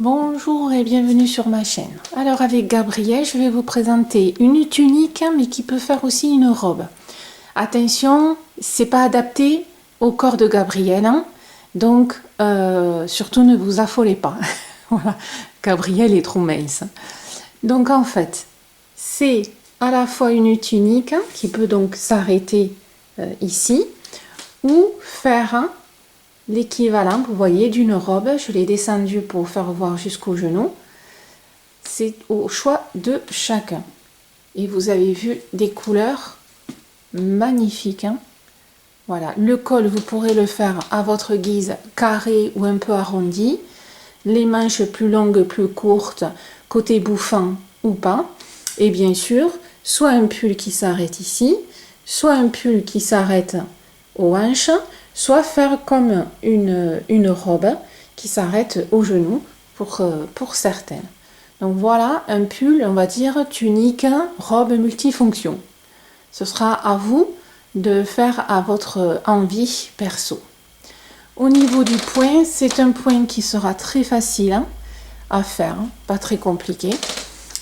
Bonjour et bienvenue sur ma chaîne. Alors avec Gabrielle, je vais vous présenter une tunique mais qui peut faire aussi une robe. Attention, c'est pas adapté au corps de Gabrielle, hein. Donc surtout ne vous affolez pas. Voilà, Gabrielle est trop mince. Donc en fait, c'est à la fois une tunique qui peut donc s'arrêter ici ou faire l'équivalent, vous voyez, d'une robe. Je l'ai descendue pour faire voir jusqu'au genou. C'est au choix de chacun. Et vous avez vu des couleurs magnifiques, hein. Voilà, le col, vous pourrez le faire à votre guise, carré ou un peu arrondi. Les manches plus longues, plus courtes, côté bouffant ou pas. Et bien sûr, soit un pull qui s'arrête ici, soit un pull qui s'arrête aux hanches, soit faire comme une robe qui s'arrête au genou pour certaines. Donc voilà un pull, on va dire, tunique, robe multifonction. Ce sera à vous de faire à votre envie perso. Au niveau du point, c'est un point qui sera très facile à faire, pas très compliqué.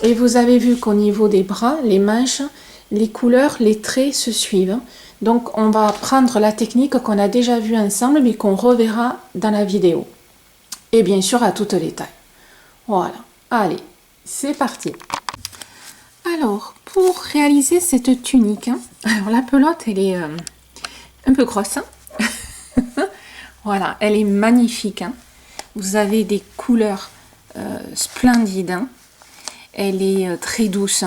Et vous avez vu qu'au niveau des bras, les manches, les couleurs, les traits se suivent. Donc on va prendre la technique qu'on a déjà vue ensemble mais qu'on reverra dans la vidéo. Et bien sûr à toutes les tailles. Voilà, allez, c'est parti. Alors, pour réaliser cette tunique, alors la pelote elle est un peu grosse. Voilà, elle est magnifique. Vous avez des couleurs splendides. Elle est très douce.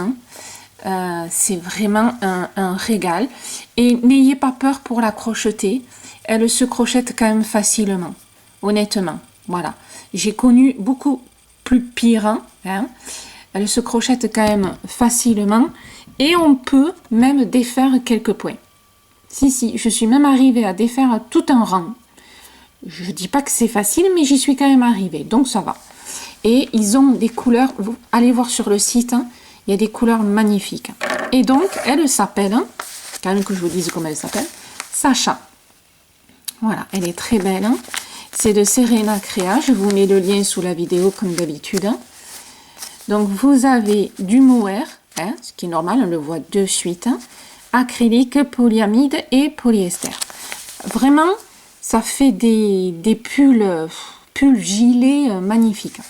C'est vraiment un régal. Et n'ayez pas peur pour la crocheter. Elle se crochette quand même facilement. Honnêtement. Voilà. J'ai connu beaucoup plus pire. Elle se crochette quand même facilement. Et on peut même défaire quelques points. Si, je suis même arrivée à défaire tout un rang. Je dis pas que c'est facile, mais j'y suis quand même arrivée. Donc ça va. Et ils ont des couleurs. Vous allez voir sur le site. Il y a des couleurs magnifiques. Et donc, elle s'appelle, quand même que je vous dise comment elle s'appelle, Sacha. Voilà, elle est très belle. C'est de Serena Crea. Je vous mets le lien sous la vidéo comme d'habitude. Donc, vous avez du mohair, ce qui est normal, on le voit de suite. Acrylique, polyamide et polyester. Vraiment, ça fait des pulls gilets magnifiques.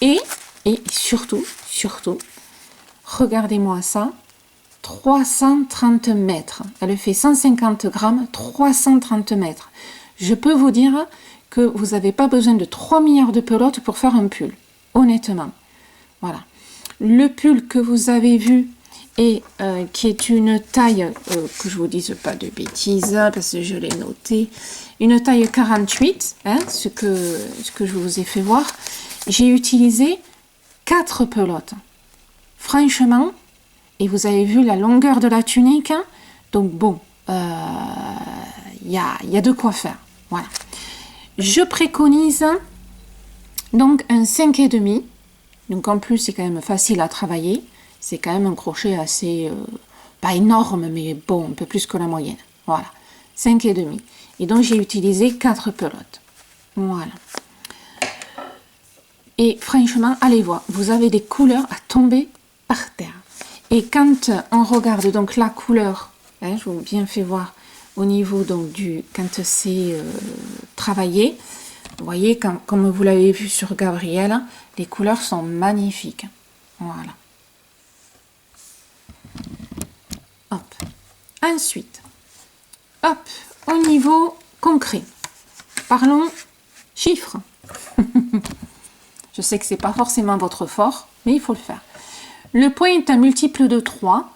Et surtout, regardez-moi ça, 330 mètres. Elle fait 150 grammes, 330 mètres. Je peux vous dire que vous n'avez pas besoin de 3 milliards de pelotes pour faire un pull. Honnêtement. Voilà. Le pull que vous avez vu et qui est une taille, que je vous dise pas de bêtises, parce que je l'ai noté, une taille 48, ce que je vous ai fait voir. J'ai utilisé 4 pelotes. Franchement, et vous avez vu la longueur de la tunique, donc bon, y a de quoi faire. Voilà. Je préconise donc un 5,5. Donc en plus, c'est quand même facile à travailler. C'est quand même un crochet assez, pas énorme, mais bon, un peu plus que la moyenne. Voilà, 5,5. Et donc j'ai utilisé 4 pelotes. Voilà. Et franchement, allez voir, vous avez des couleurs à tomber par terre. Et quand on regarde donc la couleur, je vous ai bien fait voir au niveau donc quand c'est travaillé, vous voyez, comme vous l'avez vu sur Gabrielle, les couleurs sont magnifiques. Voilà. Hop. Ensuite, hop, au niveau concret, parlons chiffres. Je sais que c'est pas forcément votre fort, mais il faut le faire. Le point est un multiple de 3,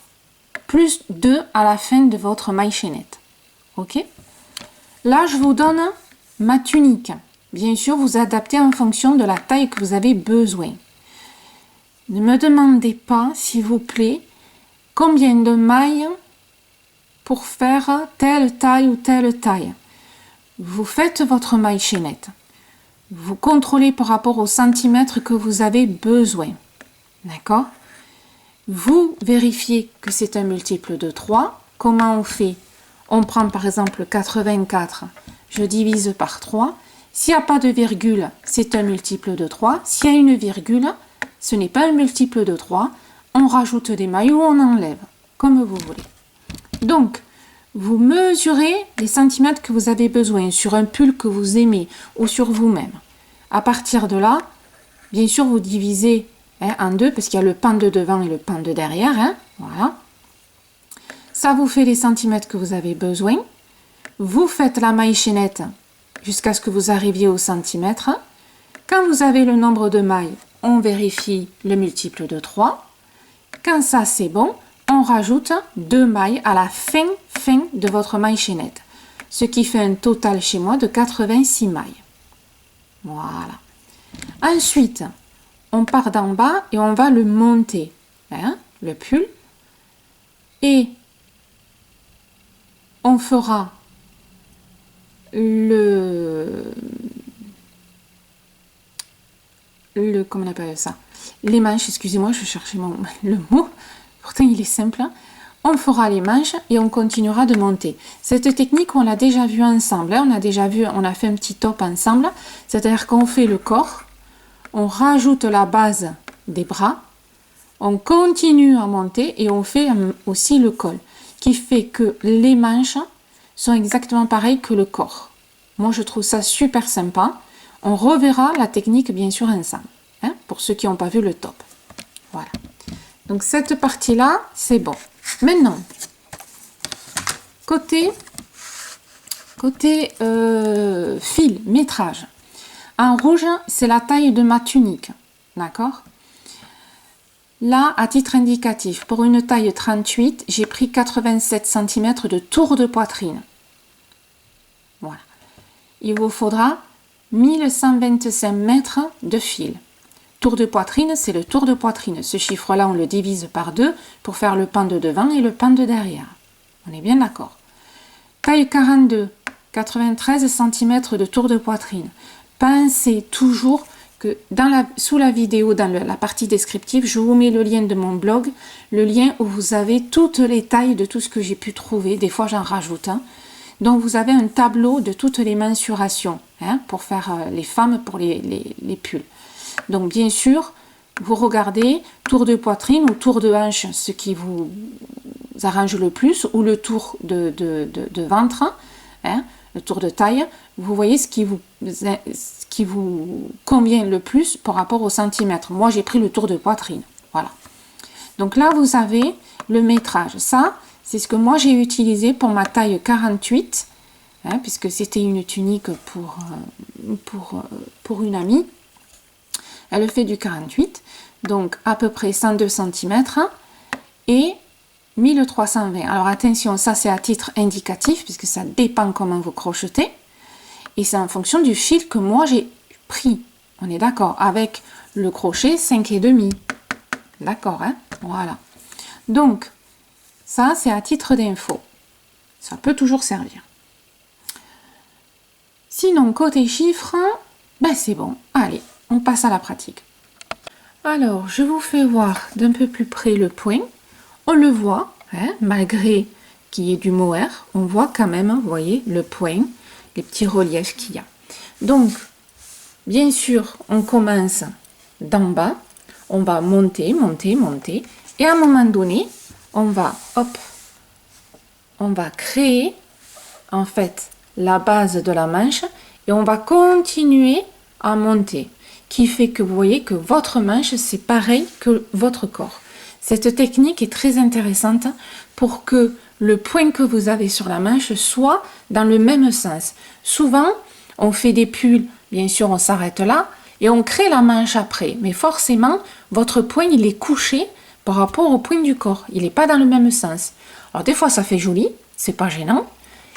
plus 2 à la fin de votre maille chaînette. Ok? Là, je vous donne ma tunique. Bien sûr, vous adaptez en fonction de la taille que vous avez besoin. Ne me demandez pas, s'il vous plaît, combien de mailles pour faire telle taille ou telle taille. Vous faites votre maille chaînette. Vous contrôlez par rapport au centimètre que vous avez besoin. D'accord? Vous vérifiez que c'est un multiple de 3. Comment on fait? On prend par exemple 84, je divise par 3. S'il n'y a pas de virgule, c'est un multiple de 3. S'il y a une virgule, ce n'est pas un multiple de 3. On rajoute des mailles ou on enlève, comme vous voulez. Donc, vous mesurez les centimètres que vous avez besoin sur un pull que vous aimez ou sur vous-même. À partir de là, bien sûr, vous divisez en deux parce qu'il y a le pan de devant et le pan de derrière. Voilà. Ça vous fait les centimètres que vous avez besoin. Vous faites la maille chaînette jusqu'à ce que vous arriviez au centimètre. Quand vous avez le nombre de mailles, on vérifie le multiple de 3. Quand ça c'est bon, on rajoute 2 mailles à la fin de votre maille chaînette. Ce qui fait un total chez moi de 86 mailles. Voilà. Ensuite, on part d'en bas et on va le monter. Le pull. Et on fera comment on appelle ça, les manches, excusez-moi, je cherchais le mot, pourtant il est simple. On fera les manches et on continuera de monter. Cette technique, on l'a déjà vue ensemble. On a fait un petit top ensemble. C'est-à-dire qu'on fait le corps, on rajoute la base des bras, on continue à monter et on fait aussi le col, qui fait que les manches sont exactement pareilles que le corps. Moi, je trouve ça super sympa. On reverra la technique, bien sûr, ensemble, pour ceux qui n'ont pas vu le top. Voilà. Donc, cette partie-là, c'est bon. Maintenant, côté fil, métrage. En rouge, c'est la taille de ma tunique. D'accord? Là, à titre indicatif, pour une taille 38, j'ai pris 87 cm de tour de poitrine. Voilà. Il vous faudra 1125 mètres de fil. Tour de poitrine, c'est le tour de poitrine. Ce chiffre-là, on le divise par 2 pour faire le pan de devant et le pan de derrière. On est bien d'accord. Taille 42, 93 cm de tour de poitrine. Pensez toujours que sous la vidéo, dans la partie descriptive, je vous mets le lien de mon blog, le lien où vous avez toutes les tailles de tout ce que j'ai pu trouver. Des fois, j'en rajoute un. Donc, vous avez un tableau de toutes les mensurations pour faire les femmes, pour les pulls. Donc, bien sûr, vous regardez tour de poitrine ou tour de hanche, ce qui vous arrange le plus, ou le tour de ventre, le tour de taille. Vous voyez ce qui vous convient le plus par rapport au centimètre. Moi, j'ai pris le tour de poitrine. Voilà. Donc là, vous avez le métrage. Ça, c'est ce que moi, j'ai utilisé pour ma taille 48, puisque c'était une tunique pour une amie. Elle fait du 48, donc à peu près 102 cm et 1320. Alors attention, ça c'est à titre indicatif, puisque ça dépend comment vous crochetez. Et c'est en fonction du fil que moi j'ai pris. On est d'accord, avec le crochet 5,5. D'accord, voilà. Donc, ça c'est à titre d'info. Ça peut toujours servir. Sinon, côté chiffres, c'est bon. Allez, on passe à la pratique. Alors, je vous fais voir d'un peu plus près le point. On le voit, malgré qu'il y ait du mohair, on voit quand même, vous voyez, le point, les petits reliefs qu'il y a. Donc, bien sûr, on commence d'en bas, on va monter, monter, monter, et à un moment donné, on va créer, en fait, la base de la manche, et on va continuer à monter, qui fait que vous voyez que votre manche, c'est pareil que votre corps. Cette technique est très intéressante pour que le point que vous avez sur la manche soit dans le même sens. Souvent, on fait des pulls, bien sûr, on s'arrête là et on crée la manche après. Mais forcément, votre point, il est couché par rapport au point du corps. Il n'est pas dans le même sens. Alors, des fois, ça fait joli, c'est pas gênant.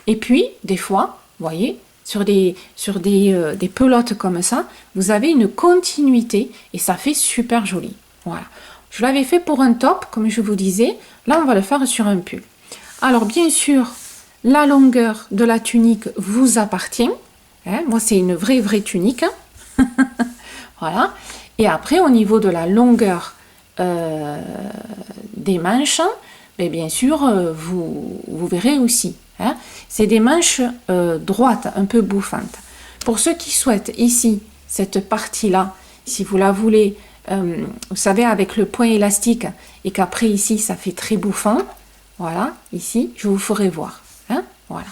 Et puis, des fois, vous voyez, sur des pelotes comme ça, vous avez une continuité et ça fait super joli. Voilà. Je l'avais fait pour un top, comme je vous disais. Là, on va le faire sur un pull. Alors, bien sûr, la longueur de la tunique vous appartient. Moi, c'est une vraie tunique. Voilà. Et après, au niveau de la longueur des manches, bien sûr, vous verrez aussi. C'est des manches droites, un peu bouffantes. Pour ceux qui souhaitent ici, cette partie-là, si vous la voulez, vous savez, avec le point élastique, et qu'après ici, ça fait très bouffant, voilà, ici, je vous ferai voir. Hein, voilà.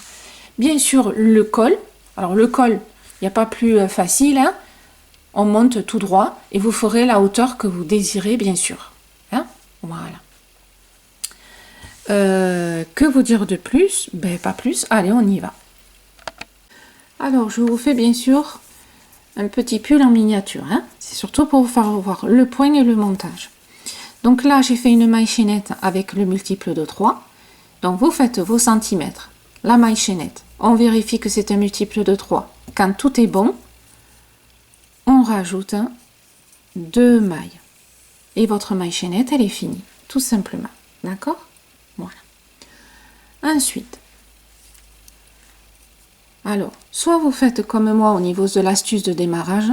Bien sûr, le col. Alors, le col, il n'y a pas plus facile. Hein, on monte tout droit et vous ferez la hauteur que vous désirez, bien sûr. Hein, voilà. Que vous dire de plus? Ben, pas plus. Allez, on y va. Alors, je vous fais bien sûr un petit pull en miniature. Hein. C'est surtout pour vous faire voir le point et le montage. Donc là, j'ai fait une maille chaînette avec le multiple de 3. Donc, vous faites vos centimètres. La maille chaînette. On vérifie que c'est un multiple de 3. Quand tout est bon, on rajoute 2 mailles. Et votre maille chaînette, elle est finie. Tout simplement. D'accord? Voilà. Ensuite, alors, soit vous faites comme moi au niveau de l'astuce de démarrage,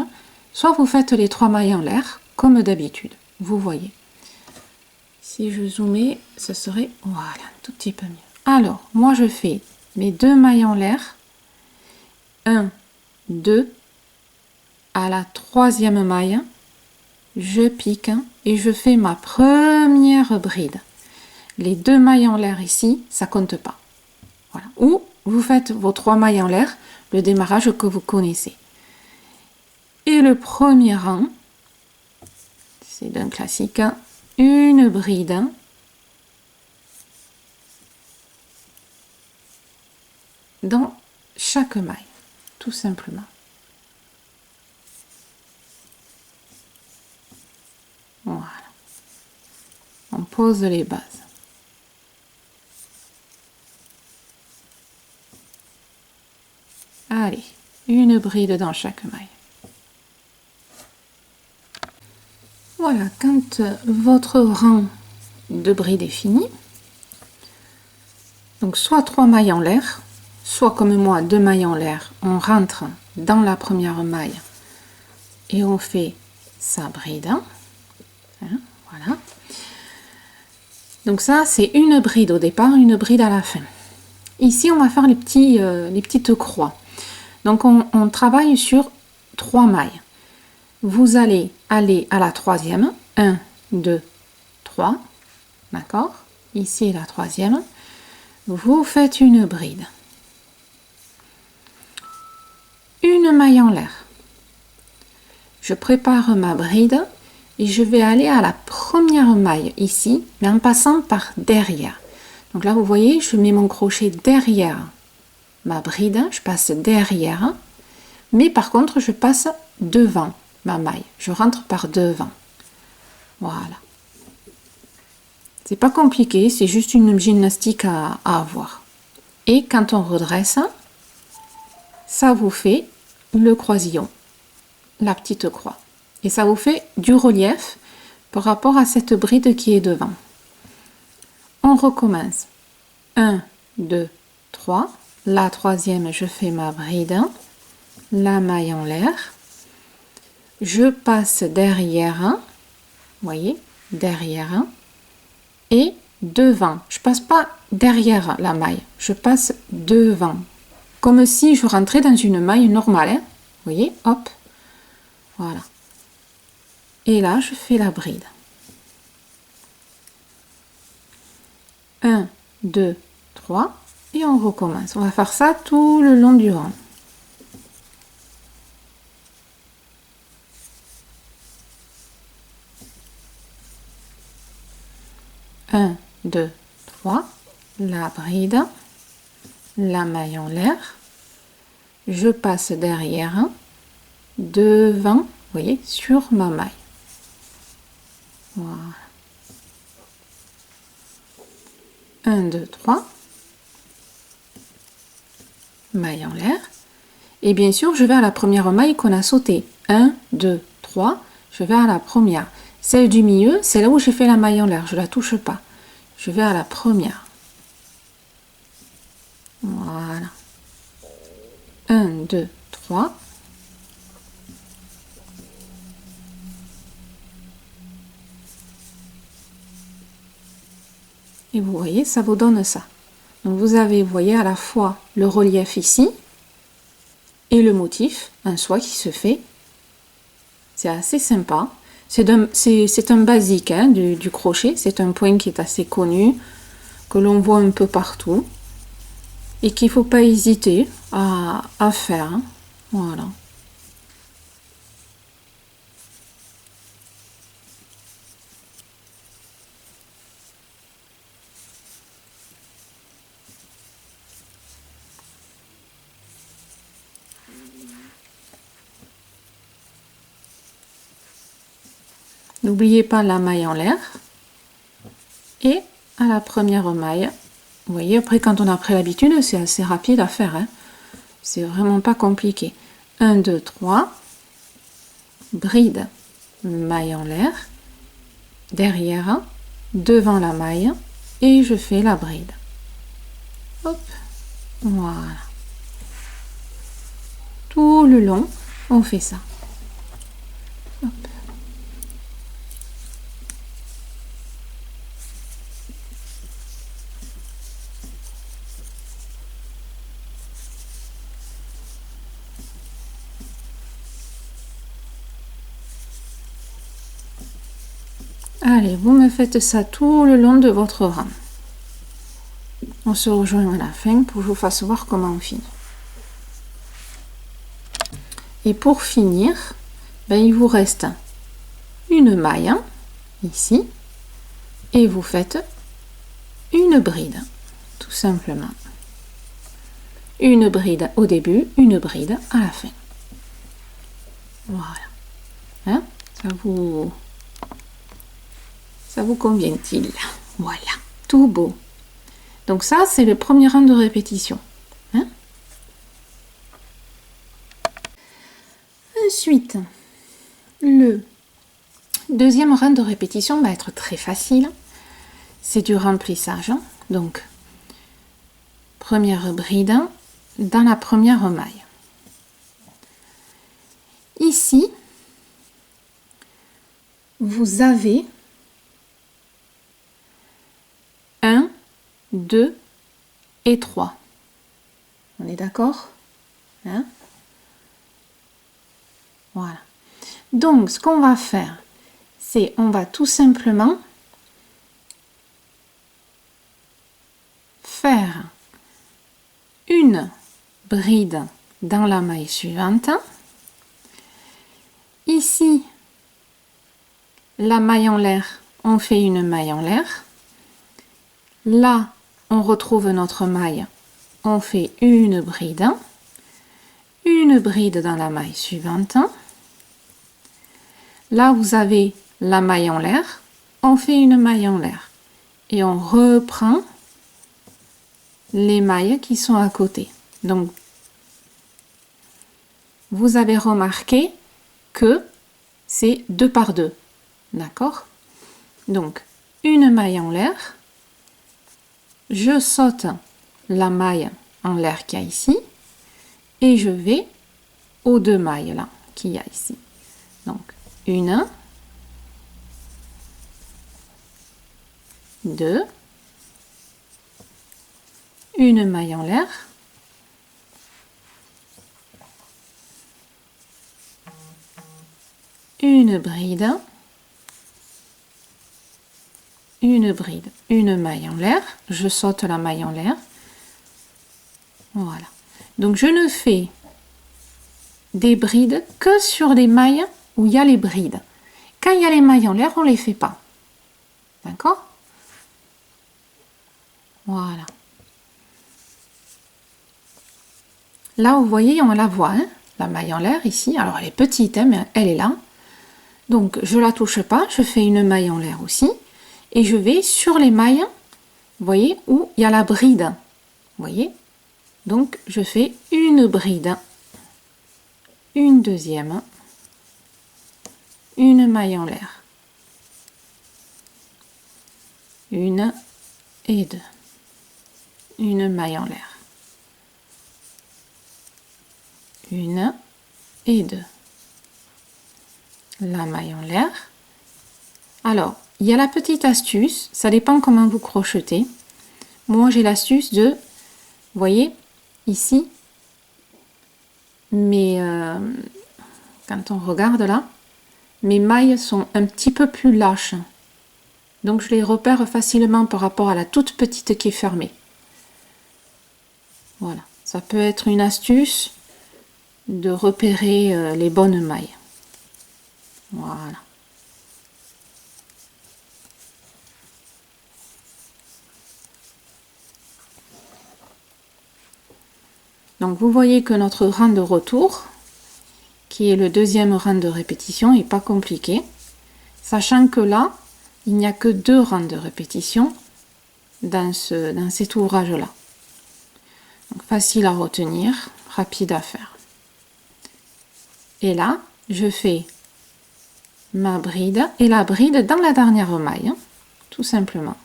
soit vous faites les 3 mailles en l'air, comme d'habitude. Vous voyez. Si je zoomais, ce serait, voilà, un tout petit peu mieux. Alors, moi je fais mes 2 mailles en l'air. 1, 2. À la 3e maille, je pique et je fais ma première bride. Les 2 mailles en l'air ici, ça compte pas. Voilà. Ou vous faites vos 3 mailles en l'air, le démarrage que vous connaissez. Et le premier rang, c'est d'un classique, une bride. Dans chaque maille, tout simplement. Voilà. On pose les bases. Allez, une bride dans chaque maille. Voilà, quand votre rang de bride est fini, donc soit 3 mailles en l'air, soit comme moi 2 mailles en l'air, on rentre dans la première maille et on fait sa bride. Hein, voilà. Donc ça, c'est une bride au départ, une bride à la fin. Ici, on va faire les petites croix. Donc, on travaille sur 3 mailles. Vous allez aller à la 3e. 1, 2, 3. D'accord? Ici, la 3e. Vous faites une bride. Une maille en l'air. Je prépare ma bride et je vais aller à la première maille ici, mais en passant par derrière. Donc là, vous voyez, je mets mon crochet derrière ma bride, je passe derrière, mais par contre, je passe devant ma maille. Je rentre par devant. Voilà. C'est pas compliqué, c'est juste une gymnastique à avoir. Et quand on redresse, ça vous fait le croisillon, la petite croix. Et ça vous fait du relief par rapport à cette bride qui est devant. On recommence. 1, 2, 3. La 3e, je fais ma bride, la maille en l'air. Je passe derrière, vous voyez, derrière, et devant. Je passe pas derrière la maille, je passe devant. Comme si je rentrais dans une maille normale, hein. Vous voyez, hop, voilà. Et là, je fais la bride. 1, 2, 3. Et on recommence. On va faire ça tout le long du rang. Un, 2, 3. La bride. La maille en l'air. Je passe derrière. Devant. Vous voyez, sur ma maille. Voilà. 1, 2, 3. Maille en l'air. Et bien sûr, je vais à la première maille qu'on a sautée. 1, 2, 3. Je vais à la première. Celle du milieu, c'est là où j'ai fait la maille en l'air. Je ne la touche pas. Je vais à la première. Voilà. 1, 2, 3. Et vous voyez, ça vous donne ça. Donc vous avez, vous voyez, à la fois le relief ici et le motif en soi qui se fait. C'est assez sympa. C'est un basique hein, du crochet. C'est un point qui est assez connu, que l'on voit un peu partout et qu'il ne faut pas hésiter à faire. Hein. Voilà. N'oubliez pas la maille en l'air et à la première maille, vous voyez, après quand on a pris l'habitude, c'est assez rapide à faire, hein. C'est vraiment pas compliqué. 1, 2, 3, bride, maille en l'air, derrière, devant la maille et je fais la bride. Hop, voilà. Tout le long, on fait ça. Hop. Allez, vous me faites ça tout le long de votre rang. On se rejoint à la fin pour que je vous fasse voir comment on finit. Et pour finir, ben, il vous reste une maille ici et vous faites une bride, tout simplement. Une bride au début, une bride à la fin. Voilà. Hein? Ça vous convient-il? Voilà, tout beau. Donc ça, c'est le premier rang de répétition. Hein? Ensuite, le deuxième rang de répétition va être très facile. C'est du remplissage. Donc, première bride dans la première maille. Ici, vous avez 1, 2 et 3. On est d'accord? Hein? Voilà. Donc, ce qu'on va faire, c'est on va tout simplement faire une bride dans la maille suivante. Ici, la maille en l'air, on fait une maille en l'air. Là, on retrouve notre maille, on fait une bride dans la maille suivante. Là, vous avez la maille en l'air, on fait une maille en l'air et on reprend les mailles qui sont à côté. Donc, vous avez remarqué que c'est 2 par 2, d'accord? Donc, une maille en l'air, je saute la maille en l'air qu'il y a ici et je vais aux 2 mailles là qu'il y a ici. Donc, 1, 2, une maille en l'air, une bride, une maille en l'air, je saute la maille en l'air. Voilà. Donc je ne fais des brides que sur les mailles où il y a les brides. Quand il y a les mailles en l'air, on ne les fait pas. D'accord? Voilà. Là, vous voyez, on la voit, hein, la maille en l'air ici. Alors, elle est petite, hein, mais elle est là. Donc, je ne la touche pas. Je fais une maille en l'air aussi. Et je vais sur les mailles, vous voyez, où il y a la bride. Vous voyez? Donc, je fais une bride, une deuxième, une maille en l'air, une et deux, une maille en l'air, une et deux, la maille en l'air. Alors, il y a la petite astuce, ça dépend comment vous crochetez. Moi, j'ai l'astuce de, vous voyez, ici, mais quand on regarde là, mes mailles sont un petit peu plus lâches. Donc je les repère facilement par rapport à la toute petite qui est fermée. Voilà, ça peut être une astuce de repérer les bonnes mailles. Voilà. Donc vous voyez que notre rang de retour, qui est le deuxième rang de répétition, n'est pas compliqué. Sachant que là, il n'y a que 2 rangs de répétition dans cet ouvrage-là. Donc facile à retenir, rapide à faire. Et là, je fais ma bride et la bride dans la dernière maille, hein, tout simplement.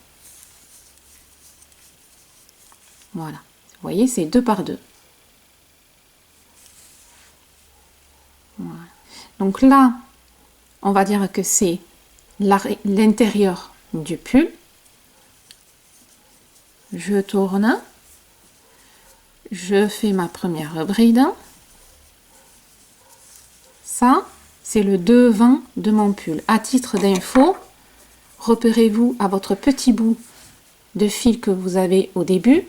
Voilà. Vous voyez, c'est 2 par 2. Voilà. Donc là, on va dire que c'est l'intérieur du pull. Je tourne, je fais ma première bride. Ça, c'est le devant de mon pull. À titre d'info, repérez-vous à votre petit bout de fil que vous avez au début,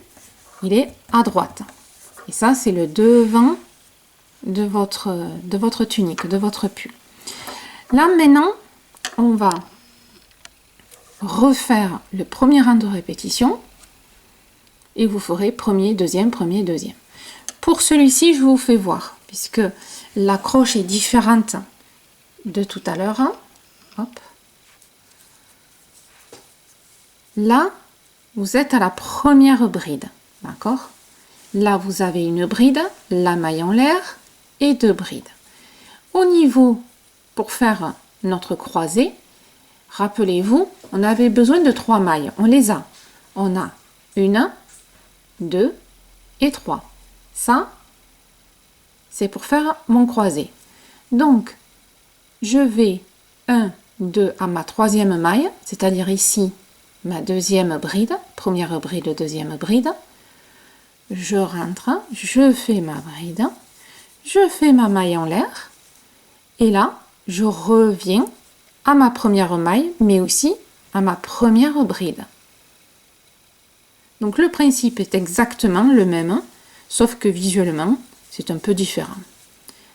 il est à droite. Et ça, c'est le devant de votre tunique, de votre pull. Là, maintenant, on va refaire le premier rang de répétition et vous ferez premier, deuxième, premier, deuxième. Pour celui-ci, je vous fais voir, puisque l'accroche est différente de tout à l'heure. Hein. Hop. Là, vous êtes à la première bride, d'accord? Là, vous avez une bride, la maille en l'air et 2 brides. Au niveau, pour faire notre croisée, rappelez-vous, on avait besoin de 3 mailles. On les a. On a 1, 2 et 3. Ça, c'est pour faire mon croisé. Donc, je vais 1, 2 à ma 3e maille, c'est-à-dire ici, ma 2e bride, première bride, 2e bride. Je rentre, je fais ma bride, je fais ma maille en l'air, et là, je reviens à ma première maille, mais aussi à ma première bride. Donc le principe est exactement le même, sauf que visuellement, c'est un peu différent.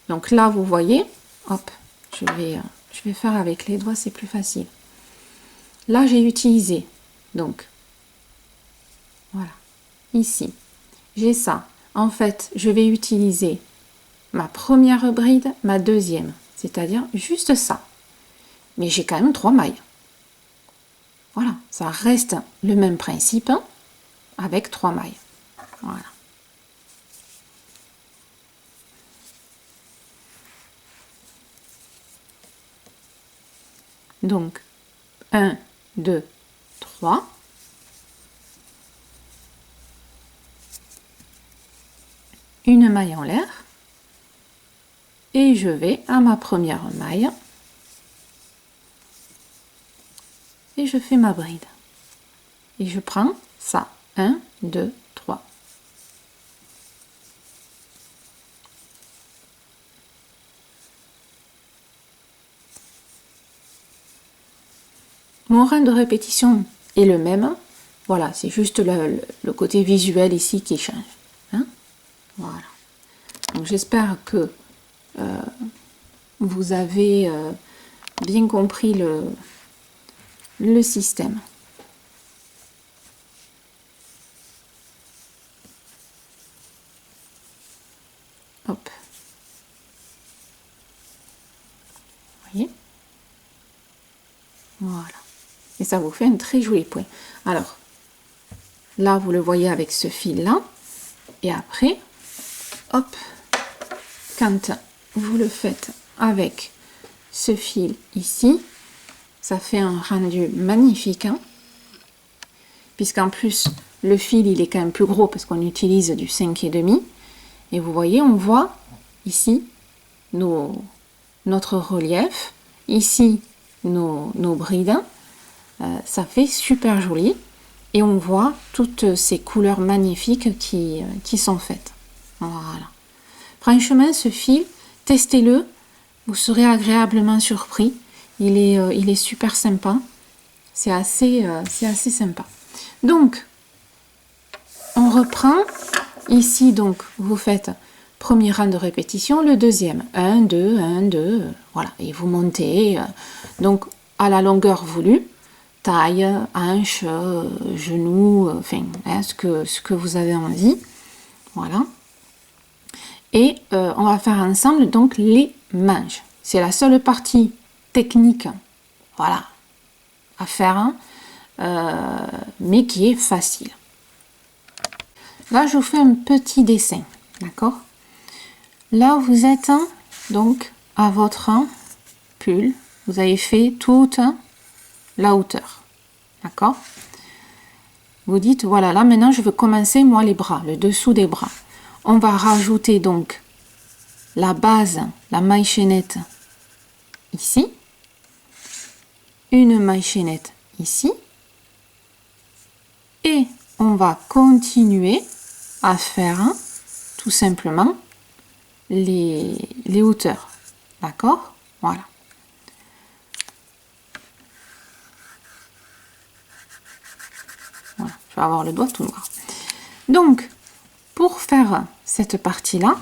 Donc là, vous voyez, hop, je vais faire avec les doigts, c'est plus facile. Là, j'ai utilisé, donc, voilà, ici, j'ai ça. En fait, je vais utiliser ma première bride, ma 2e, c'est-à-dire juste ça. Mais j'ai quand même 3 mailles. Voilà, ça reste le même principe, hein, avec 3 mailles. Voilà. Donc, 1, 2, 3. Une maille en l'air. Et je vais à ma première maille. Et je fais ma bride. Et je prends ça. 1, 2, 3. Mon rang de répétition est le même. Voilà, c'est juste le côté visuel ici qui change. Hein, voilà. Donc j'espère que vous avez bien compris le système. Hop. Vous voyez? Voilà. Et ça vous fait un très joli point. Alors, là, vous le voyez avec ce fil-là. Et après, hop, quand vous le faites avec ce fil ici, ça fait un rendu magnifique. Hein, puisqu'en plus, le fil, il est quand même plus gros parce qu'on utilise du 5,5. Et vous voyez, on voit ici notre relief. Ici, nos brides. Ça fait super joli. Et on voit toutes ces couleurs magnifiques qui sont faites. Voilà. Franchement, ce fil, testez-le, vous serez agréablement surpris. Il est super sympa. C'est assez sympa. Donc, on reprend. Ici, donc, vous faites premier rang de répétition, le deuxième. 1, 2, 1, 2, voilà. Et vous montez, donc, à la longueur voulue. Taille, hanche, genou, enfin, hein, ce que vous avez envie. Voilà. Et on va faire ensemble, donc, les manches. C'est la seule partie technique, voilà, à faire, hein, mais qui est facile. Là, je vous fais un petit dessin, d'accord? Là, vous êtes donc à votre pull, vous avez fait toute la hauteur, d'accord? Vous dites, voilà, là maintenant, je veux commencer, moi, les bras, le dessous des bras. On va rajouter donc la base, la maille chaînette ici, une maille chaînette ici, et on va continuer à faire tout simplement les hauteurs, d'accord? Voilà. Voilà, je vais avoir le doigt tout noir. Donc, pour faire cette partie-là,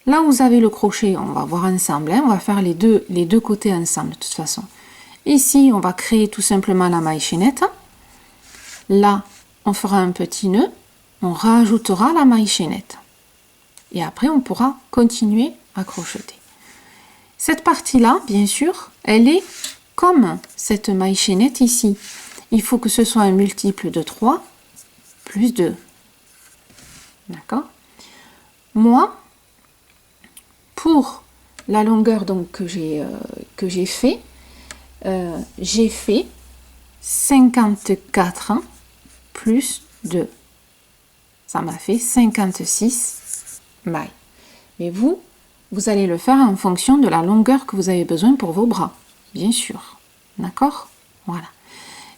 là où vous avez le crochet, on va voir ensemble, hein, on va faire les deux côtés ensemble de toute façon. Ici, on va créer tout simplement la maille chaînette. Là, on fera un petit nœud, on rajoutera la maille chaînette. Et après, on pourra continuer à crocheter. Cette partie-là, bien sûr, elle est comme cette maille chaînette ici. Il faut que ce soit un multiple de 3 plus 2. D'accord? Moi, pour la longueur donc, que j'ai fait 54 plus 2. Ça m'a fait 56 mailles. Mais vous allez le faire en fonction de la longueur que vous avez besoin pour vos bras, bien sûr. D'accord? Voilà.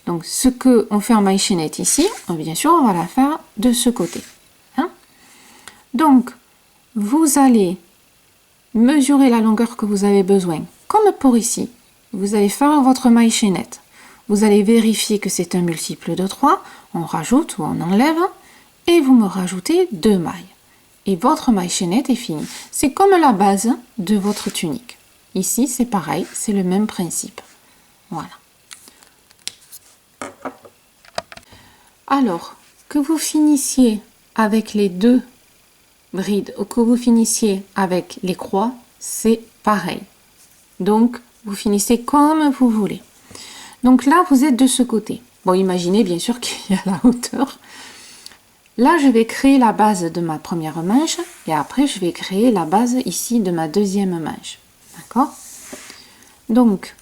Donc, ce qu'on fait en maille chaînette ici, bien sûr, on va la faire de ce côté. Hein? Donc, vous allez mesurer la longueur que vous avez besoin, comme pour ici. Vous allez faire votre maille chaînette. Vous allez vérifier que c'est un multiple de 3. On rajoute ou on enlève. Et vous me rajoutez 2 mailles. Et votre maille chaînette est finie. C'est comme la base de votre tunique. Ici, c'est pareil, c'est le même principe. Voilà. Alors, que vous finissiez avec les 2 brides ou que vous finissiez avec les croix, c'est pareil. Donc, vous finissez comme vous voulez. Donc là, vous êtes de ce côté. Bon, imaginez bien sûr qu'il y a la hauteur. Là, je vais créer la base de ma première manche et après, je vais créer la base ici de ma deuxième manche. D'accord? Donc,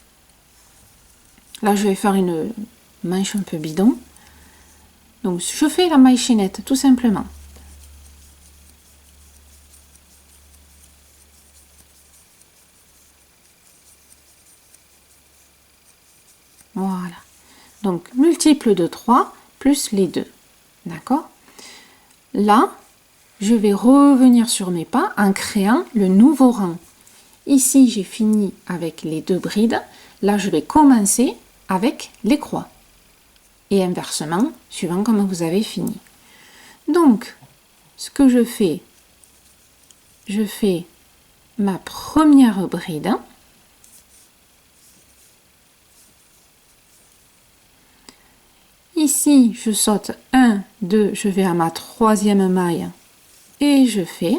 là, je vais faire une manche un peu bidon. Donc, je fais la maille chaînette, tout simplement. Voilà. Donc, multiple de 3 plus les 2. D'accord? Là, je vais revenir sur mes pas en créant le nouveau rang. Ici, j'ai fini avec les 2 brides. Là, je vais commencer avec les croix. Et inversement, suivant comme vous avez fini. Donc, ce que je fais ma première bride. Ici, je saute 1, 2, je vais à ma troisième maille et je fais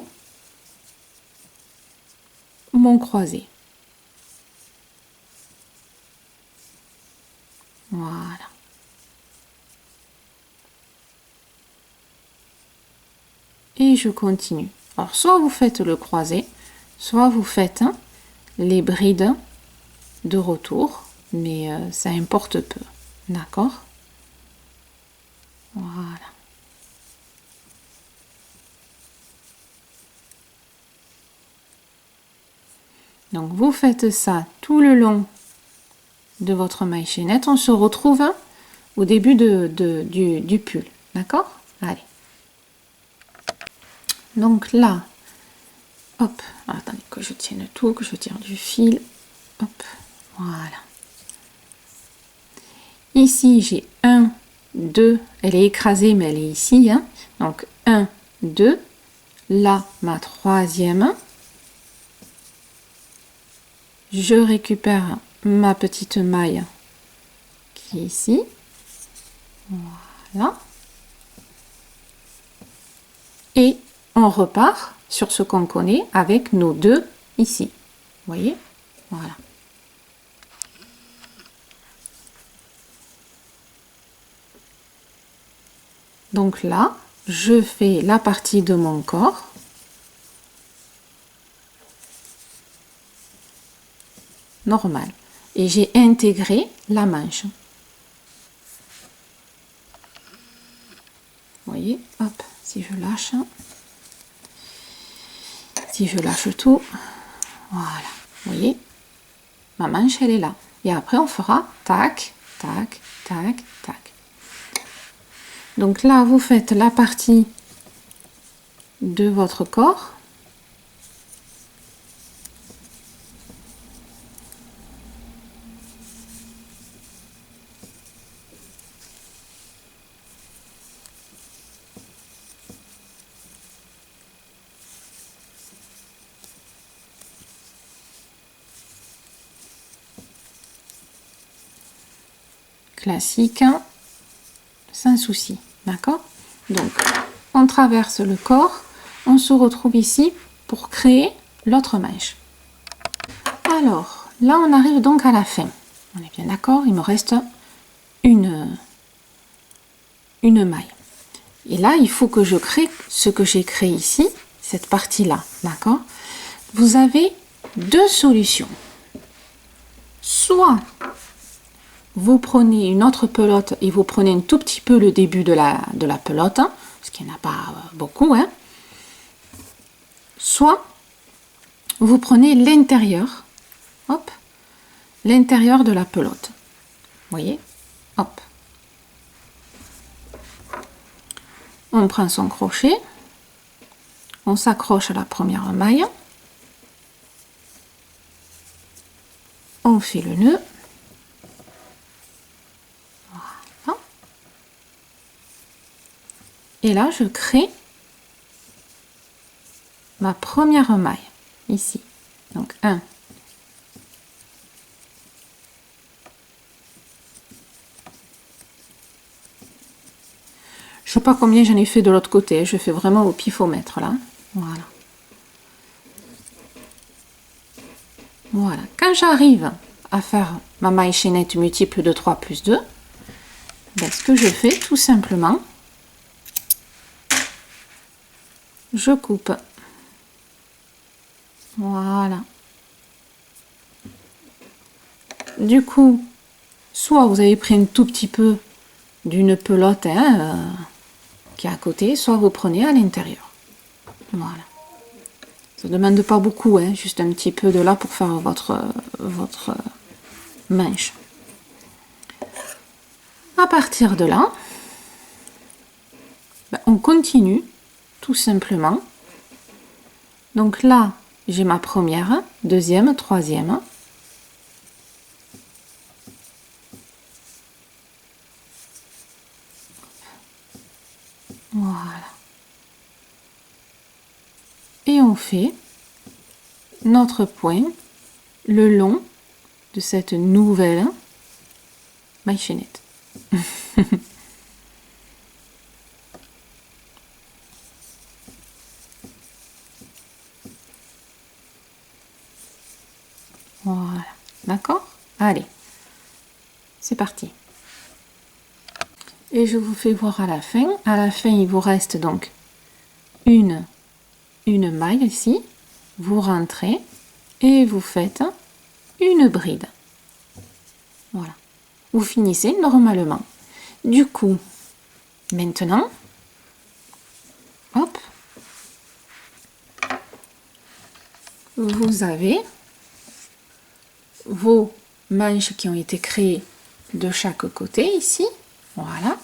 mon croisé. Voilà. Et je continue. Alors, soit vous faites le croisé, soit vous faites les brides de retour, mais ça importe peu. D'accord? Voilà. Donc, vous faites ça tout le long de votre maille chaînette. On se retrouve au début du pull. D'accord? Allez. Donc là, Hop, attendez que je tienne tout, que je tire du fil. Hop, voilà. Ici, j'ai 1, 2, elle est écrasée, mais elle est ici. Hein. Donc, 1, 2, là, ma troisième. Je récupère ma petite maille qui est ici. Voilà. Et on repart sur ce qu'on connaît avec nos 2 ici. Vous voyez? Voilà. Donc là, je fais la partie de mon corps. Normal. Et j'ai intégré la manche. Vous voyez? Hop, si je lâche. Si je lâche tout, voilà. Vous voyez? Ma manche, elle est là. Et après, on fera tac, tac, tac, tac. Donc là, vous faites la partie de votre corps. Classique, sans souci, d'accord? Donc, on traverse le corps, on se retrouve ici pour créer l'autre manche. Alors, là, on arrive donc à la fin. On est bien d'accord, il me reste une maille. Et là, il faut que je crée ce que j'ai créé ici, cette partie-là, d'accord? Vous avez 2 solutions. Soit vous prenez une autre pelote et vous prenez un tout petit peu le début de la pelote, hein, parce qu'il n'y en a pas beaucoup, hein. Soit vous prenez l'intérieur, hop, l'intérieur de la pelote. Vous voyez, hop. On prend son crochet, on s'accroche à la première maille, on fait le nœud. Et là, je crée ma première maille, ici. Donc, 1. Je ne sais pas combien j'en ai fait de l'autre côté. Je fais vraiment au pifomètre, là. Voilà. Voilà. Quand j'arrive à faire ma maille chaînette multiple de 3 plus 2, ben, ce que je fais, tout simplement, je coupe. Voilà. Du coup, soit vous avez pris un tout petit peu d'une pelote qui est à côté, soit vous prenez à l'intérieur. Voilà. Ça ne demande pas beaucoup, hein, juste un petit peu de là pour faire votre manche. À partir de là, ben, on continue tout simplement. Donc là, j'ai ma première, deuxième, troisième. Voilà. Et on fait notre point le long de cette nouvelle maille chaînette. Voilà, d'accord? Allez, c'est parti. Et je vous fais voir à la fin. À la fin, il vous reste donc une maille ici. Vous rentrez et vous faites une bride. Voilà. Vous finissez normalement. Du coup, maintenant, hop, vous avez vos manches qui ont été créées de chaque côté ici. Voilà.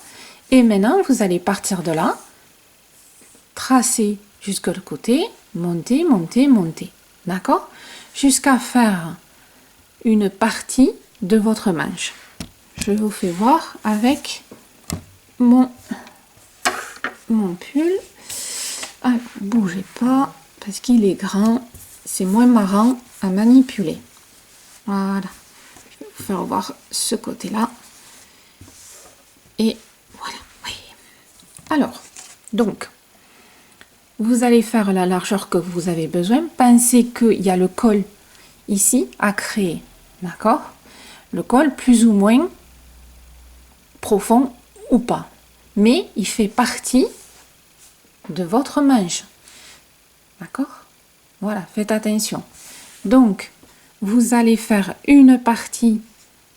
Et maintenant, vous allez partir de là, tracer jusque le côté, monter, monter, monter. D'accord? Jusqu'à faire une partie de votre manche. Je vous fais voir avec mon pull. Alors, bougez pas parce qu'il est grand. C'est moins marrant à manipuler. Voilà. Je vais vous faire voir ce côté-là. Et voilà. Oui. Alors, donc, vous allez faire la largeur que vous avez besoin. Pensez qu'il y a le col ici à créer. D'accord? Le col plus ou moins profond ou pas. Mais il fait partie de votre manche. D'accord? Voilà, faites attention. Donc, vous allez faire une partie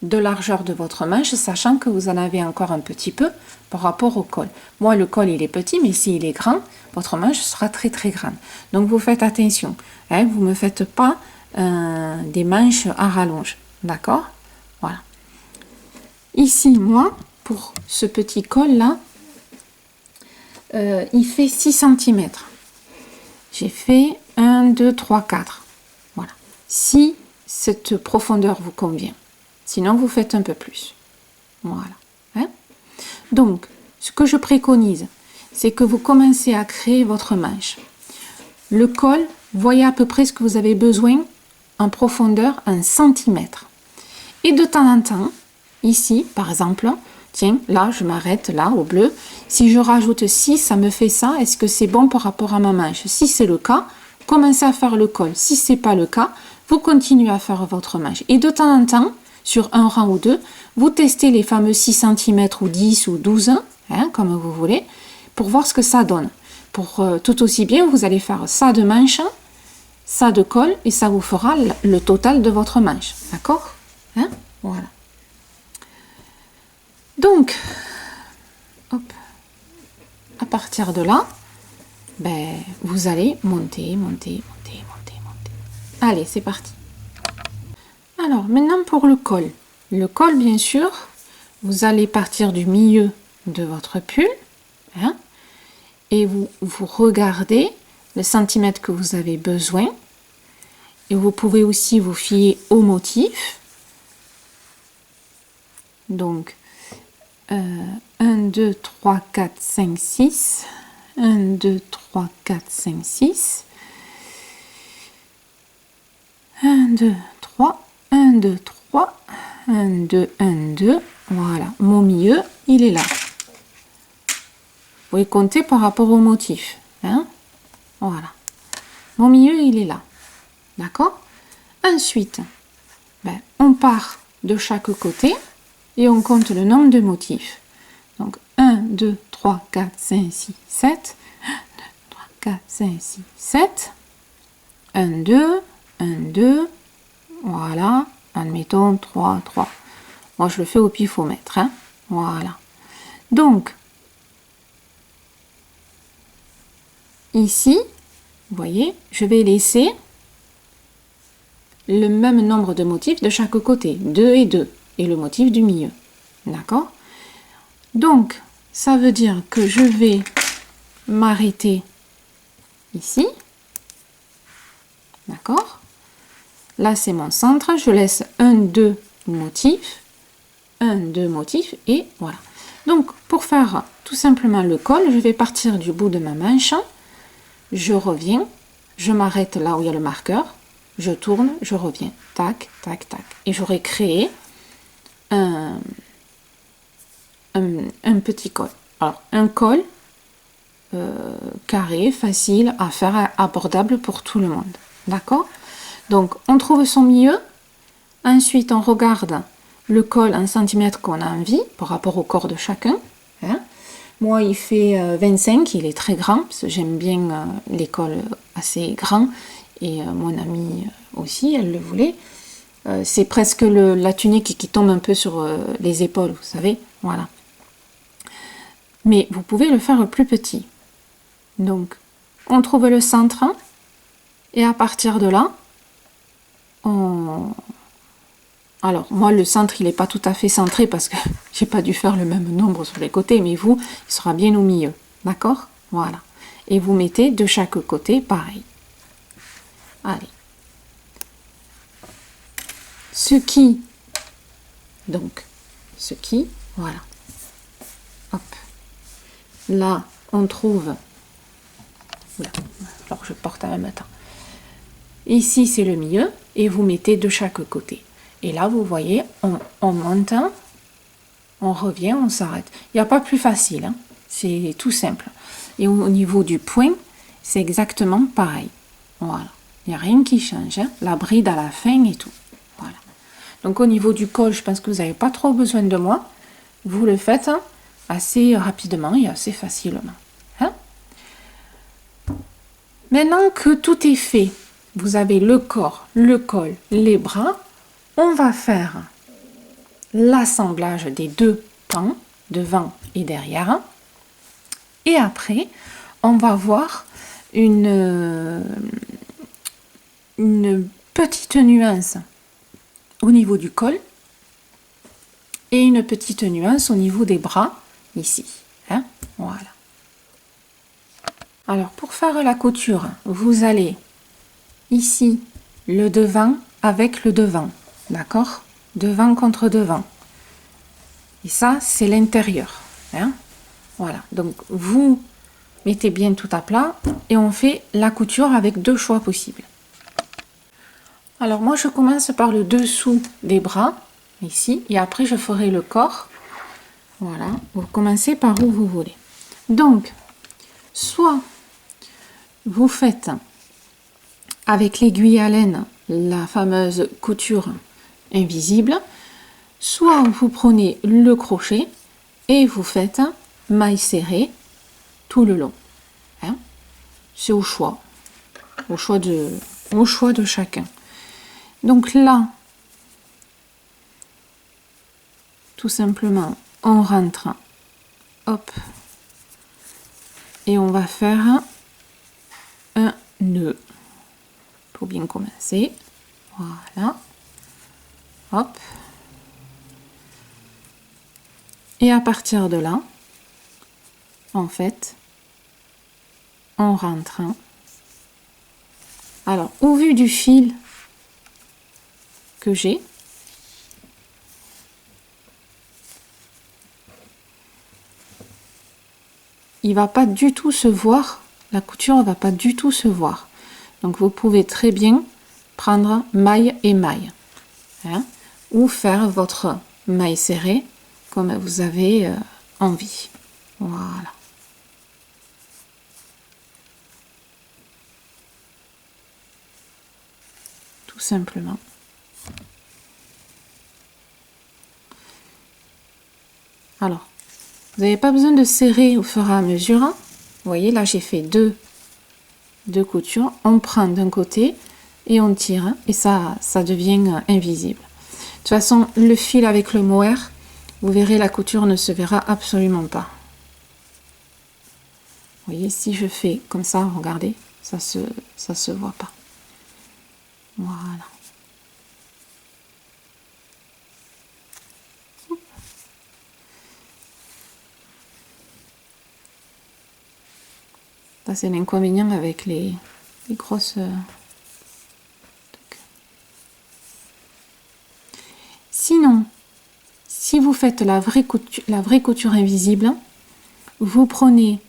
de largeur de votre manche, sachant que vous en avez encore un petit peu par rapport au col. Moi, le col, il est petit, mais s'il est grand, votre manche sera très très grande. Donc, vous faites attention. Hein, vous ne me faites pas des manches à rallonge. D'accord? Voilà. Ici, moi, pour ce petit col-là, il fait 6 cm. J'ai fait 1, 2, 3, 4. Voilà. Si cette profondeur vous convient. Sinon, vous faites un peu plus. Voilà. Hein? Donc, ce que je préconise, c'est que vous commencez à créer votre manche. Le col, voyez à peu près ce que vous avez besoin en profondeur en centimètres. Et de temps en temps, ici, par exemple, tiens, là, je m'arrête, là, au bleu. Si je rajoute 6, ça me fait ça. Est-ce que c'est bon par rapport à ma manche? Si c'est le cas, commencez à faire le col. Si ce n'est pas le cas, vous continuez à faire votre manche. Et de temps en temps, sur un rang ou deux, vous testez les fameux 6 cm ou 10 ou 12, hein, comme vous voulez, pour voir ce que ça donne. Pour tout aussi bien, vous allez faire ça de manche, ça de col, et ça vous fera le total de votre manche. D'accord? Hein? Voilà. Donc, hop, à partir de là, ben, vous allez monter, monter, monter, monter, monter. Allez, c'est parti. Alors, maintenant pour le col. Le col, bien sûr, vous allez partir du milieu de votre pull, hein, et vous regardez le centimètre que vous avez besoin. Et vous pouvez aussi vous fier au motif. Donc, 1, 2, 3, 4, 5, 6. 1, 2, 3, 4, 5, 6. 1, 2, 3. 1, 2, 3. 1, 2, 1, 2. Voilà. Mon milieu, il est là. Vous pouvez compter par rapport au motif. Hein? Voilà. Mon milieu, il est là. D'accord? Ensuite, ben, on part de chaque côté et on compte le nombre de motifs. Donc 1, 2, 3, 4, 5, 6, 7. 1, 2, 3, 4, 5, 6, 7. 1, 2, 1, 2. Voilà. Admettons 3, 3. Moi, je le fais au pifomètre. Hein? Voilà. Donc, ici, vous voyez, je vais laisser le même nombre de motifs de chaque côté, 2 et 2, et le motif du milieu. D'accord? Donc, ça veut dire que je vais m'arrêter ici. D'accord? Là, c'est mon centre. Je laisse 1, 2 motifs. 1, 2 motifs, et voilà. Donc, pour faire tout simplement le col, je vais partir du bout de ma manche. Je reviens. Je m'arrête là où il y a le marqueur. Je tourne, je reviens, tac, tac, tac. Et j'aurai créé un petit col. Alors, un col carré, facile à faire, abordable pour tout le monde. D'accord? Donc, on trouve son milieu. Ensuite, on regarde le col en centimètres qu'on a envie par rapport au corps de chacun. Hein? Moi, il fait 25, il est très grand, parce que j'aime bien les cols assez grands. Et mon amie aussi, elle le voulait. C'est presque la tunique qui tombe un peu sur les épaules, vous savez. Voilà. Mais vous pouvez le faire plus petit. Donc, on trouve le centre. Et à partir de là, alors, moi, le centre, il n'est pas tout à fait centré parce que j'ai pas dû faire le même nombre sur les côtés. Mais vous, il sera bien au milieu. D'accord? Voilà. Et vous mettez de chaque côté pareil. Allez. Ce qui, donc, voilà. Hop. Là, on trouve... Oula, alors je porte en même temps. Ici, c'est le milieu, et vous mettez de chaque côté. Et là, vous voyez, on monte, on revient, on s'arrête. Il n'y a pas plus facile, hein. C'est tout simple. Et au niveau du point, c'est exactement pareil. Voilà. Il n'y a rien qui change, hein. La bride à la fin et tout. Voilà. Donc au niveau du col, je pense que vous n'avez pas trop besoin de moi. Vous le faites assez rapidement et assez facilement. Hein? Maintenant que tout est fait, vous avez le corps, le col, les bras, on va faire l'assemblage des deux pans, devant et derrière. Et après, on va voir une petite nuance au niveau du col et une petite nuance au niveau des bras, ici. Hein? Voilà. Alors, pour faire la couture, vous allez ici, le devant avec le devant. D'accord? Devant contre devant. Et ça, c'est l'intérieur. Hein? Voilà. Donc, vous mettez bien tout à plat et on fait la couture avec deux choix possibles. Alors, moi, je commence par le dessous des bras, ici, et après, je ferai le corps. Voilà. Vous commencez par où vous voulez. Donc, soit vous faites avec l'aiguille à laine la fameuse couture invisible, soit vous prenez le crochet et vous faites maille serrée tout le long. Hein? C'est au choix de chacun. Donc là, tout simplement, on rentre, hop, et on va faire un nœud pour bien commencer. Voilà, hop. Et à partir de là, en fait, on rentre. Alors, au vu du fil que j'ai, il va pas du tout se voir, la couture va pas du tout se voir. Donc, vous pouvez très bien prendre maille et maille, hein, ou faire votre maille serrée comme vous avez envie. Voilà. Tout simplement. Alors, vous n'avez pas besoin de serrer au fur et à mesure. Vous voyez, là, j'ai fait deux coutures. On prend d'un côté et on tire et ça devient invisible. De toute façon, le fil avec le mohair, vous verrez, la couture ne se verra absolument pas. Vous voyez, si je fais comme ça, regardez, ça se voit pas. Voilà. Ça, c'est l'inconvénient avec les grosses... Sinon, si vous faites la vraie couture invisible, vous prenez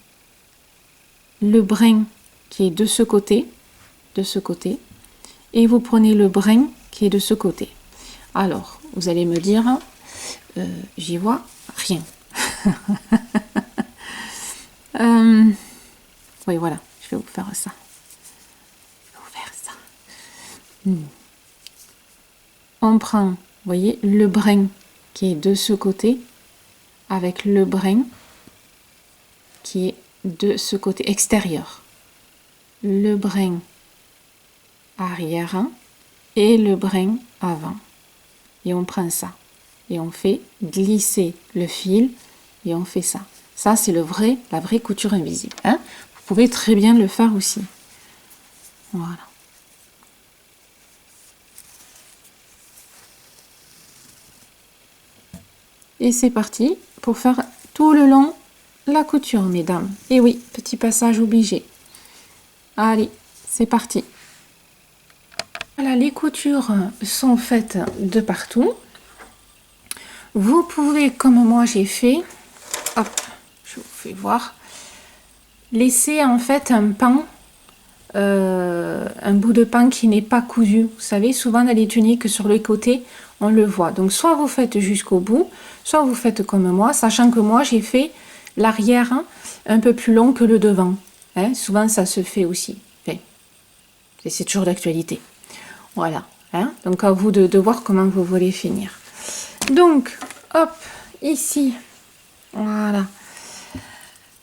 le brin qui est de ce côté, et vous prenez le brin qui est de ce côté. Alors, vous allez me dire, j'y vois rien. Oui, voilà, je vais vous faire ça. On prend, vous voyez, le brin qui est de ce côté avec le brin qui est de ce côté extérieur. Le brin arrière et le brin avant. Et on prend ça. Et on fait glisser le fil et on fait ça. Ça, c'est la vraie couture invisible. Hein? Vous pouvez très bien le faire aussi. Voilà. Et c'est parti pour faire tout le long la couture, mesdames. Et oui, petit passage obligé. Allez, c'est parti. Voilà, les coutures sont faites de partout. Vous pouvez, comme moi j'ai fait, hop, je vous fais voir, laisser en fait un pan, un bout de pan qui n'est pas cousu. Vous savez, souvent dans les tuniques sur les côtés, on le voit. Donc soit vous faites jusqu'au bout, soit vous faites comme moi, sachant que moi j'ai fait l'arrière un peu plus long que le devant. Hein, souvent ça se fait aussi. Enfin, c'est toujours d'actualité. Voilà. Hein, donc à vous de voir comment vous voulez finir. Donc, hop, ici, voilà.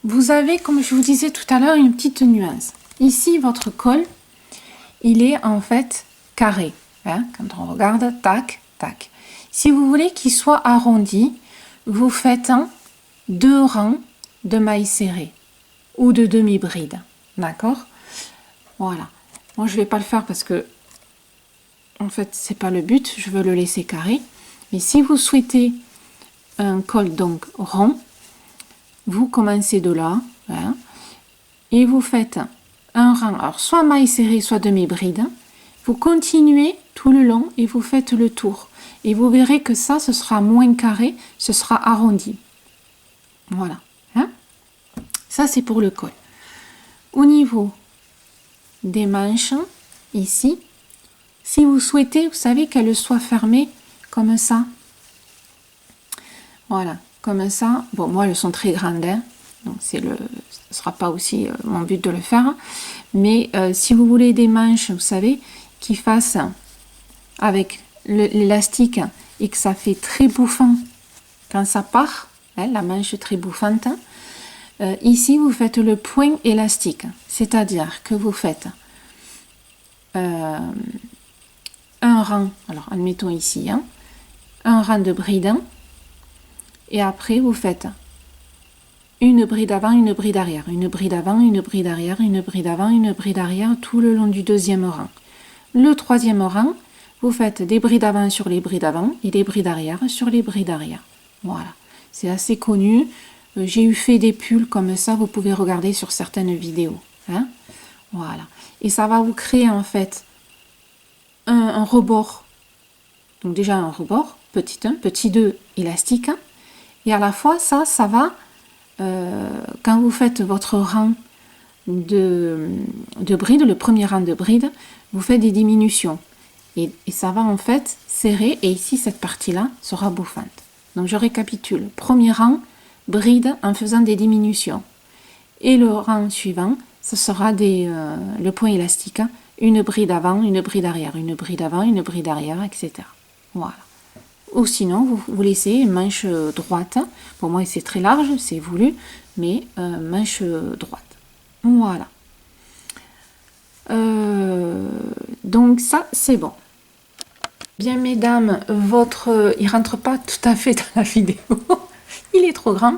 Vous avez, comme je vous disais tout à l'heure, une petite nuance. Ici, votre col, il est en fait carré. Hein, quand on regarde, tac, tac. Si vous voulez qu'il soit arrondi, vous faites 2 rangs de mailles serrées ou de demi-bride. D'accord? Voilà. Moi, je ne vais pas le faire parce que, en fait, c'est pas le but. Je veux le laisser carré. Mais si vous souhaitez un col donc rond, vous commencez de là, hein, et vous faites un rang, alors soit maille serrée, soit demi-bride. Vous continuez tout le long et vous faites le tour. Et vous verrez que ça, ce sera moins carré, ce sera arrondi. Voilà. Hein. Ça, c'est pour le col. Au niveau des manches, ici, si vous souhaitez, vous savez qu'elles soient fermées comme ça. Voilà, comme ça. Bon, moi, elles sont très grandes, hein, donc ce ne sera pas aussi mon but de le faire. Mais si vous voulez des manches, vous savez, qui fassent avec l'élastique et que ça fait très bouffant quand ça part, hein, la manche très bouffante, ici, vous faites le point élastique. C'est-à-dire que vous faites un rang, alors admettons ici, hein, un rang de bride, et après vous faites une bride avant, une bride arrière, une bride avant, une bride arrière, une bride avant, une bride arrière tout le long du deuxième rang. Le troisième rang, vous faites des brides avant sur les brides avant et des brides arrière sur les brides arrière. Voilà, c'est assez connu. J'ai eu fait des pulls comme ça, vous pouvez regarder sur certaines vidéos. Hein, voilà, et ça va vous créer en fait un rebord. Donc déjà un rebord, petit 1, petit 2 élastique. Et à la fois, ça va, quand vous faites votre rang de bride, le premier rang de bride, vous faites des diminutions. Et ça va en fait serrer. Et ici, cette partie-là sera bouffante. Donc je récapitule. Premier rang, bride en faisant des diminutions. Et le rang suivant, ce sera le point élastique. Une bride avant, une bride arrière, une bride avant, une bride arrière, etc. Voilà. Ou sinon, vous laissez une manche droite. Pour moi, c'est très large, c'est voulu, mais manche droite. Voilà. Donc ça, c'est bon. Bien, mesdames, il rentre pas tout à fait dans la vidéo. Il est trop grand.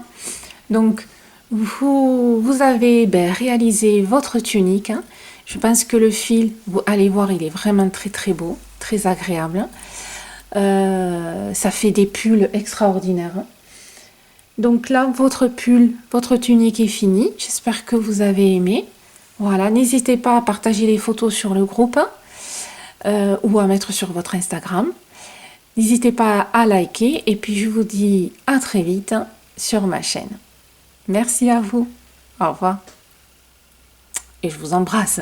Donc, vous avez réalisé votre tunique. Hein. Je pense que le fil, vous allez voir, il est vraiment très très beau, très agréable. Ça fait des pulls extraordinaires. Donc là, votre pull, votre tunique est finie. J'espère que vous avez aimé. Voilà, n'hésitez pas à partager les photos sur le groupe ou à mettre sur votre Instagram. N'hésitez pas à liker et puis je vous dis à très vite sur ma chaîne. Merci à vous. Au revoir. Et je vous embrasse.